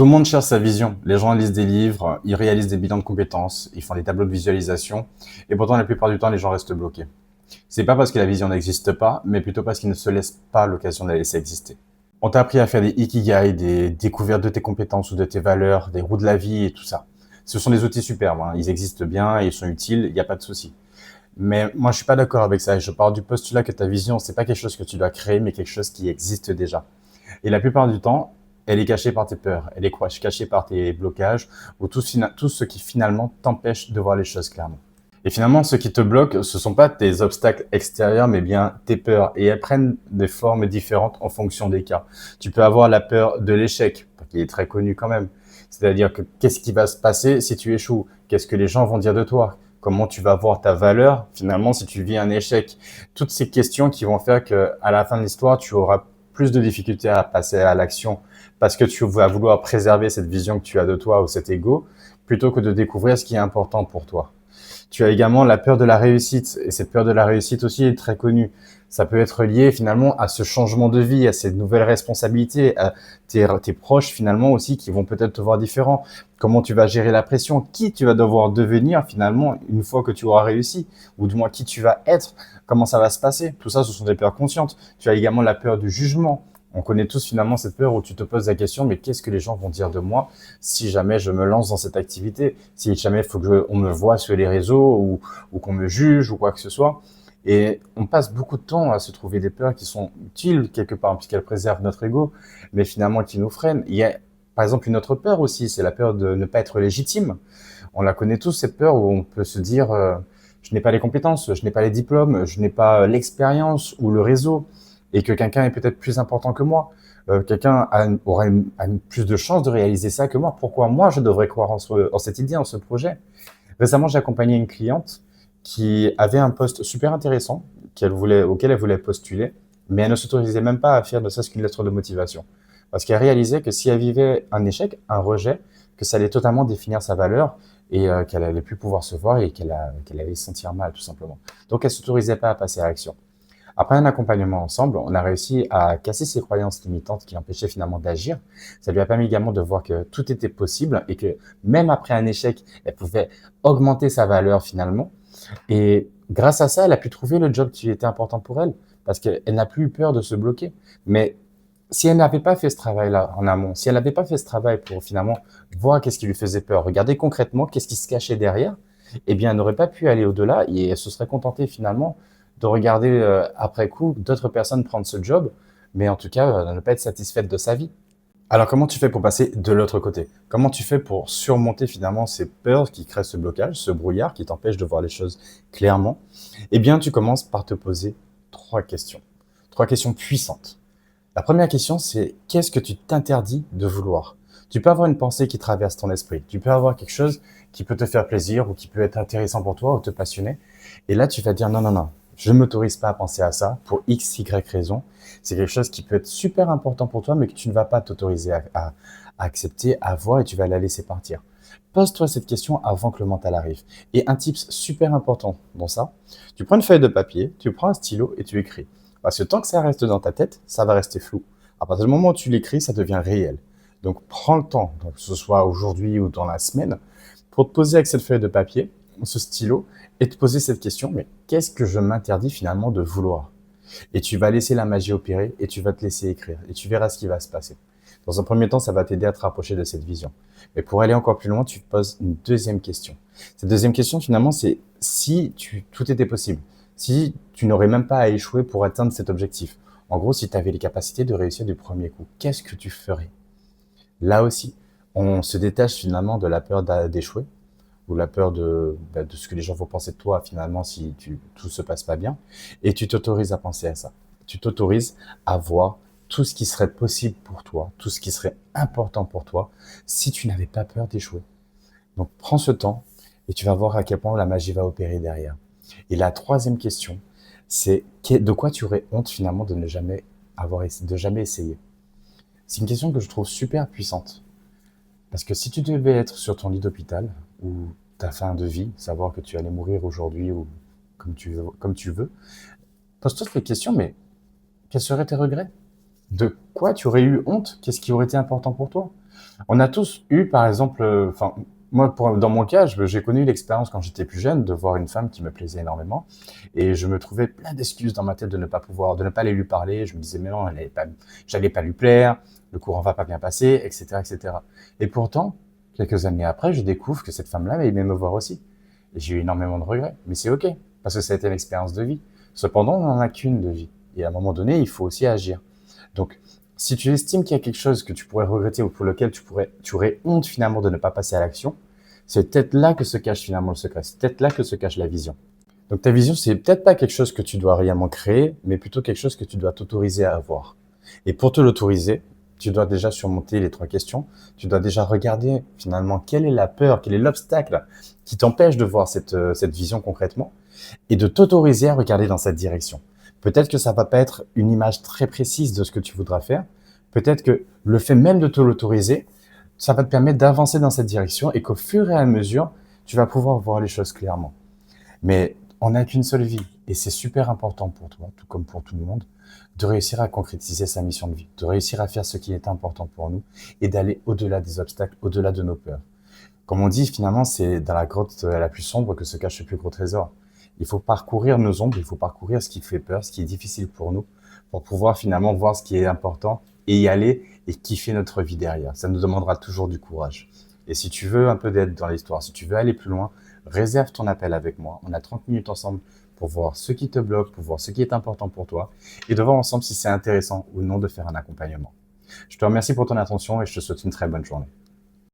Tout le monde cherche sa vision. Les gens lisent des livres, ils réalisent des bilans de compétences, ils font des tableaux de visualisation, et pourtant la plupart du temps, les gens restent bloqués. C'est pas parce que la vision n'existe pas, mais plutôt parce qu'ils ne se laissent pas l'occasion de la laisser exister. On t'a appris à faire des ikigai, des découvertes de tes compétences ou de tes valeurs, des roues de la vie et tout ça. Ce sont des outils superbes, hein. Ils existent bien, ils sont utiles, il n'y a pas de souci. Mais moi, je suis pas d'accord avec ça. Je pars du postulat que ta vision, c'est pas quelque chose que tu dois créer, mais quelque chose qui existe déjà. Et la plupart du temps, elle est cachée par tes peurs, elle est cachée par tes blocages ou tout ce qui finalement t'empêche de voir les choses clairement. Et finalement, ce qui te bloque, ce sont pas tes obstacles extérieurs, mais bien tes peurs. Et elles prennent des formes différentes en fonction des cas. Tu peux avoir la peur de l'échec, qui est très connue quand même. C'est-à-dire que qu'est-ce qui va se passer si tu échoues? Qu'est-ce que les gens vont dire de toi? Comment tu vas voir ta valeur finalement si tu vis un échec? Toutes ces questions qui vont faire que à la fin de l'histoire, tu auras plus de difficultés à passer à l'action parce que tu vas vouloir préserver cette vision que tu as de toi ou cet ego plutôt que de découvrir ce qui est important pour toi. Tu as également la peur de la réussite et cette peur de la réussite aussi est très connue. Ça peut être lié finalement à ce changement de vie, à cette nouvelle responsabilité, à tes proches finalement aussi qui vont peut-être te voir différent. Comment tu vas gérer la pression, qui tu vas devoir devenir finalement une fois que tu auras réussi, ou du moins qui tu vas être, comment ça va se passer. Tout ça, ce sont des peurs conscientes. Tu as également la peur du jugement. On connaît tous finalement cette peur où tu te poses la question, mais qu'est-ce que les gens vont dire de moi si jamais je me lance dans cette activité, si jamais il faut qu'on me voit sur les réseaux ou qu'on me juge ou quoi que ce soit. Et on passe beaucoup de temps à se trouver des peurs qui sont utiles quelque part, puisqu'elles préservent notre ego, mais finalement qui nous freinent. Il y a par exemple une autre peur aussi, c'est la peur de ne pas être légitime. On la connaît tous, cette peur où on peut se dire je n'ai pas les compétences, je n'ai pas les diplômes, je n'ai pas l'expérience ou le réseau, et que quelqu'un est peut-être plus important que moi. Aura plus de chances de réaliser ça que moi. Pourquoi moi, je devrais croire en cette idée, en ce projet? Récemment, j'ai accompagné une cliente qui avait un poste super intéressant auquel elle voulait postuler, mais elle ne s'autorisait même pas à faire ne serait-ce qu'une lettre de motivation. Parce qu'elle réalisait que si elle vivait un échec, un rejet, que ça allait totalement définir sa valeur et qu'elle allait plus pouvoir se voir et qu'elle allait se sentir mal, tout simplement. Donc, elle s'autorisait pas à passer à l'action. Après un accompagnement ensemble, on a réussi à casser ses croyances limitantes qui l'empêchaient finalement d'agir. Ça lui a permis également de voir que tout était possible et que même après un échec, elle pouvait augmenter sa valeur finalement. Et grâce à ça, elle a pu trouver le job qui était important pour elle parce qu'elle n'a plus eu peur de se bloquer. Mais si elle n'avait pas fait ce travail-là en amont, si elle n'avait pas fait ce travail pour finalement voir qu'est-ce qui lui faisait peur, regarder concrètement qu'est-ce qui se cachait derrière, eh bien, elle n'aurait pas pu aller au-delà et elle se serait contentée finalement de regarder après coup d'autres personnes prendre ce job, mais en tout cas, ne pas être satisfaite de sa vie. Alors, comment tu fais pour passer de l'autre côté? Comment tu fais pour surmonter finalement ces peurs qui créent ce blocage, ce brouillard qui t'empêche de voir les choses clairement? Eh bien, tu commences par te poser trois questions. Trois questions puissantes. La première question, c'est qu'est-ce que tu t'interdis de vouloir? Tu peux avoir une pensée qui traverse ton esprit. Tu peux avoir quelque chose qui peut te faire plaisir ou qui peut être intéressant pour toi ou te passionner. Et là, tu vas dire non, non, non, je ne m'autorise pas à penser à ça pour X, Y raison. C'est quelque chose qui peut être super important pour toi, mais que tu ne vas pas t'autoriser à accepter, à voir et tu vas la laisser partir. Pose-toi cette question avant que le mental arrive. Et un tips super important dans ça, tu prends une feuille de papier, tu prends un stylo et tu écris. Parce que tant que ça reste dans ta tête, ça va rester flou. À partir du moment où tu l'écris, ça devient réel. Donc prends le temps, donc, que ce soit aujourd'hui ou dans la semaine, pour te poser avec cette feuille de papier, ce stylo, et te poser cette question, mais qu'est-ce que je m'interdis finalement de vouloir? Et tu vas laisser la magie opérer et tu vas te laisser écrire et tu verras ce qui va se passer. Dans un premier temps, ça va t'aider à te rapprocher de cette vision. Mais pour aller encore plus loin, tu te poses une deuxième question. Cette deuxième question, finalement, c'est si tout était possible, si tu n'aurais même pas à échouer pour atteindre cet objectif. En gros, si tu avais les capacités de réussir du premier coup, qu'est-ce que tu ferais? Là aussi, on se détache finalement de la peur d'échouer ou la peur de ce que les gens vont penser de toi finalement si tout se passe pas bien. Et tu t'autorises à penser à ça. Tu t'autorises à voir tout ce qui serait possible pour toi, tout ce qui serait important pour toi si tu n'avais pas peur d'échouer. Donc prends ce temps et tu vas voir à quel point la magie va opérer derrière. Et la troisième question, c'est de quoi tu aurais honte finalement de ne jamais de jamais essayer. C'est une question que je trouve super puissante. Parce que si tu devais être sur ton lit d'hôpital, ou ta fin de vie, savoir que tu allais mourir aujourd'hui ou comme tu veux, pose-toi cette question, mais quels seraient tes regrets? De quoi tu aurais eu honte? Qu'est-ce qui aurait été important pour toi? On a tous eu, par exemple, enfin, moi, dans mon cas, j'ai connu l'expérience quand j'étais plus jeune de voir une femme qui me plaisait énormément et je me trouvais plein d'excuses dans ma tête de ne pas aller lui parler. Je me disais, mais non, j'allais pas lui plaire, le courant va pas bien passer, etc., etc. Et pourtant, quelques années après, je découvre que cette femme-là elle aimait me voir aussi. Et j'ai eu énormément de regrets. Mais c'est OK, parce que ça a été une expérience de vie. Cependant, on n'en a qu'une de vie. Et à un moment donné, il faut aussi agir. Donc, si tu estimes qu'il y a quelque chose que tu pourrais regretter ou pour lequel tu aurais honte finalement de ne pas passer à l'action, c'est peut-être là que se cache finalement le secret. C'est peut-être là que se cache la vision. Donc ta vision, c'est peut-être pas quelque chose que tu dois réellement créer, mais plutôt quelque chose que tu dois t'autoriser à avoir. Et pour te l'autoriser, tu dois déjà surmonter les 3 questions. Tu dois déjà regarder finalement quelle est la peur, quel est l'obstacle qui t'empêche de voir cette vision concrètement et de t'autoriser à regarder dans cette direction. Peut-être que ça va pas être une image très précise de ce que tu voudras faire. Peut-être que le fait même de te l'autoriser, ça va te permettre d'avancer dans cette direction et qu'au fur et à mesure, tu vas pouvoir voir les choses clairement. Mais on n'a qu'une seule vie et c'est super important pour toi, tout comme pour tout le monde, de réussir à concrétiser sa mission de vie, de réussir à faire ce qui est important pour nous et d'aller au-delà des obstacles, au-delà de nos peurs. Comme on dit, finalement, c'est dans la grotte la plus sombre que se cache le plus gros trésor. Il faut parcourir nos ombres, il faut parcourir ce qui fait peur, ce qui est difficile pour nous, pour pouvoir finalement voir ce qui est important et y aller et kiffer notre vie derrière. Ça nous demandera toujours du courage. Et si tu veux un peu d'aide dans l'histoire, si tu veux aller plus loin, réserve ton appel avec moi. On a 30 minutes ensemble pour voir ce qui te bloque, pour voir ce qui est important pour toi et de voir ensemble si c'est intéressant ou non de faire un accompagnement. Je te remercie pour ton attention et je te souhaite une très bonne journée.